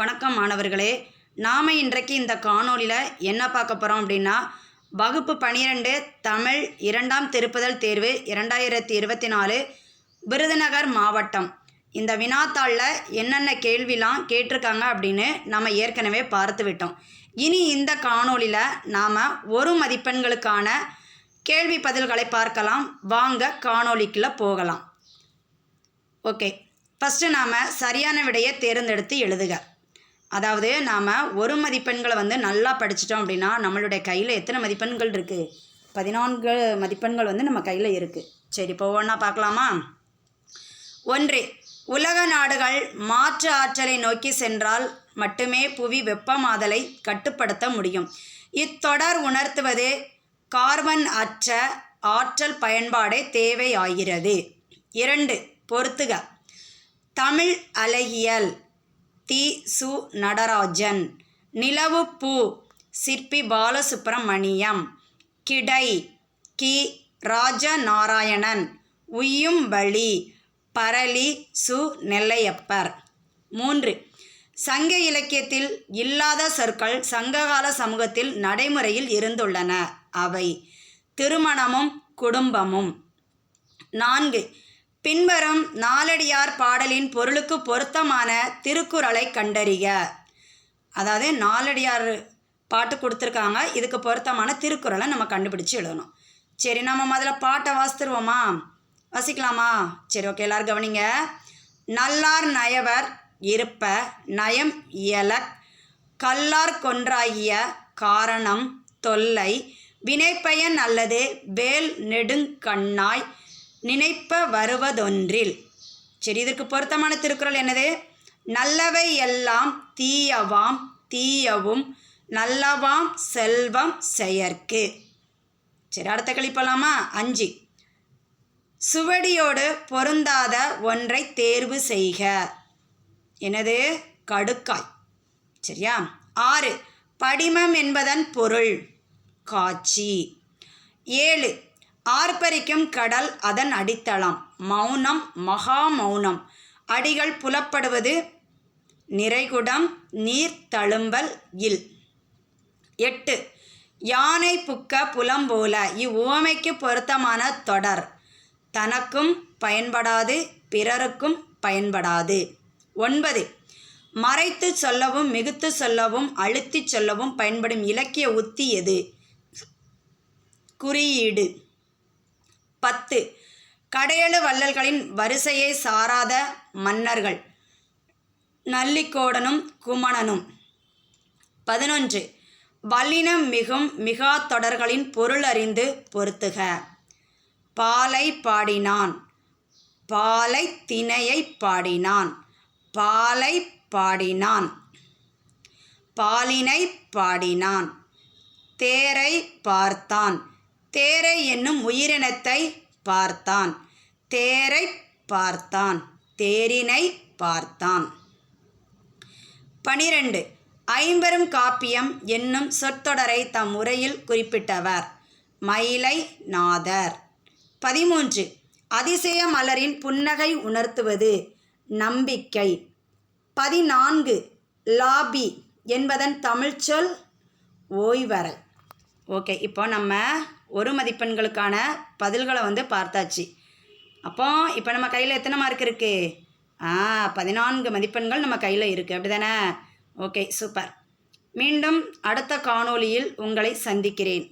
வணக்கம் மாணவர்களே, நாம் இன்றைக்கு இந்த காணொளியில் என்ன பார்க்க போகிறோம் அப்படின்னா, வகுப்பு 12 தமிழ் 2ஆம் திருப்புதல் தேர்வு 2024 விருதுநகர் மாவட்டம். இந்த வினாத்தாளில் என்னென்ன கேள்விலாம் கேட்டிருக்காங்க அப்படின்னு நம்ம ஏற்கனவே பார்த்து விட்டோம். இனி இந்த காணொளியில் நாம் 1 மதிப்பெண்களுக்கான கேள்வி பதில்களை பார்க்கலாம். வாங்க காணொளிக்குள்ளே போகலாம். ஓகே, ஃபஸ்ட்டு நாம் சரியான விடையை தேர்ந்தெடுத்து எழுதுக. அதாவது நாம் 1 மதிப்பெண்களை நல்லா படிச்சிட்டோம் அப்படின்னா நம்மளுடைய கையில் எத்தனை மதிப்பெண்கள் இருக்குது? 14 மதிப்பெண்கள் நம்ம கையில் இருக்குது. சரி, இப்போ ஒவ்வொன்றா பார்க்கலாமா? 1. உலக நாடுகள் மாற்று ஆற்றலை நோக்கி சென்றால் மட்டுமே புவி வெப்பமாதலை கட்டுப்படுத்த முடியும். இத்தொடர் உணர்த்துவது கார்பன் அற்ற ஆற்றல் பயன்பாடே தேவையாகிறது. 2. பொறுத்துக. தமிழ் அழகியல் தி. சு. நடராஜன். நிலவுப்பூ சிற்பி பாலசுப்பிரமணியம். கிடை கி. ராஜநாராயணன். உய்யும் வழி பரளி சு. நெல்லையப்பர். 3. சங்க இலக்கியத்தில் இல்லாத சொற்கள் சங்ககால சமூகத்தில் நடைமுறையில் இருந்துள்ளன. அவை திருமணமும் குடும்பமும். 4. பின்வரும் நாலடியார் பாடலின் பொருளுக்கு பொருத்தமான திருக்குறளை கண்டறிக. அதாவது நாலடியார் பாட்டு கொடுத்துருக்காங்க, இதுக்கு பொருத்தமான திருக்குறளை நம்ம கண்டுபிடிச்சி எழுதணும். சரி, நம்ம முதல்ல பாட்டை வாசித்துருவோமா? வாசிக்கலாமா? சரி, ஓகே, எல்லோரும் கவனிங்க. நல்லார் நயவர் இருப்ப நயம் இயலக் கல்லார் கொன்றாகிய காரணம் தொல்லை வினைப்பயன் அல்லது வேல் நெடுங்கண்ணாய் நினைப்ப வருவதொன்றில். சரி, இதற்கு பொருத்தமான திருக்குறள் என்னது? நல்லவை எல்லாம் தீயவாம் தீயவும் நல்லவாம் செல்வம் செயற்கு. சரி, அடுத்த கழிப்பலாமா? 5. சுவடியோடு பொருந்தாத ஒன்றை தேர்வு செய்க. என்னது? கடுக்காய். சரியா? 6. படிமம் என்பதன் பொருள் காட்சி. 7. ஆர்ப்பரிக்கும் கடல் அதன் அடித்தளம் மௌனம் மகா மௌனம். அடிகள் புலப்படுவது நிறைகுடம் நீர் தழும்பல் இல். 8. யானை புக்க புலம் போல. இவ்வுவமைக்கு பொருத்தமான தொடர் தனக்கும் பயன்படாது பிறருக்கும் பயன்படாது. 9. மறைத்து சொல்லவும் மிகுத்து சொல்லவும் அழுத்தி சொல்லவும் பயன்படும் இலக்கிய உத்தி எது? குறியீடு. 10. கடையெழு வள்ளல்களின் வரிசையை சாராத மன்னர்கள் நல்லிக்கோடனும் குமணனும். 11. வல்லினம் மிகும் மிகா தொடர்களின் பொருள் அறிந்து பொருத்துக. பாலை பாடினான் பாலை திணையை பாடினான் பாலை பாடினான் பாலினை பாடினான். தேரை பார்த்தான் தேரை என்னும் உயிரினத்தை பார்த்தான் தேரை பார்த்தான் தேரினை பார்த்தான். 12. ஐம்பெரும் காப்பியம் என்னும் சொற்றொடரை தம் உரையில் குறிப்பிட்டவர் மயிலை நாதர். 13. அதிசய மலரின் புன்னகை உணர்த்துவது நம்பிக்கை. 14. லாபி என்பதன் தமிழ்ச்சொல் ஓய்வறை. ஓகே, இப்போ நம்ம 1 மதிப்பெண்களுக்கான பதில்களை பார்த்தாச்சு. இப்போ நம்ம கையில் எத்தனை மார்க் இருக்குது? 14 மதிப்பெண்கள் நம்ம கையில் இருக்குது, அப்படி தானே? Okay, super. மீண்டும் அடுத்த காணொளியில் உங்களை சந்திக்கிறேன்.